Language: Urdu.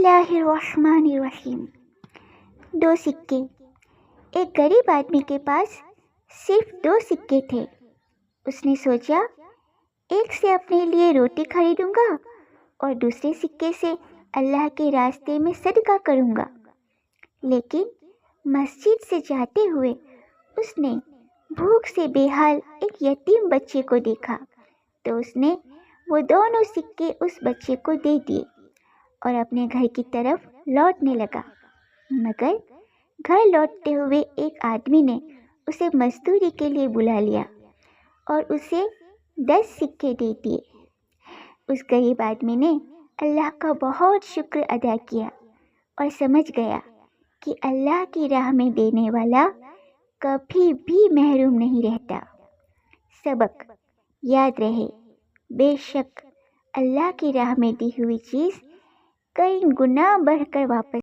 اللہ الرحمن الرحیم۔ دو سکے۔ ایک غریب آدمی کے پاس صرف 2 سکے تھے۔ اس نے سوچا ایک سے اپنے لیے روٹی خریدوں گا اور دوسرے سکے سے اللہ کے راستے میں صدقہ کروں گا۔ لیکن مسجد سے جاتے ہوئے اس نے بھوک سے بے حال ایک یتیم بچے کو دیکھا تو اس نے وہ دونوں سکے اس بچے کو دے دیے اور اپنے گھر کی طرف لوٹنے لگا، مگر گھر لوٹتے ہوئے ایک آدمی نے اسے مزدوری کے لیے بلا لیا اور اسے 10 سکے دے دیے۔ اس غریب آدمی نے اللہ کا بہت شکر ادا کیا اور سمجھ گیا کہ اللہ کی راہ میں دینے والا کبھی بھی محروم نہیں رہتا۔ سبق یاد رہے، بے شک اللہ کی راہ میں دی ہوئی چیز کئی گنا بڑھ کر واپس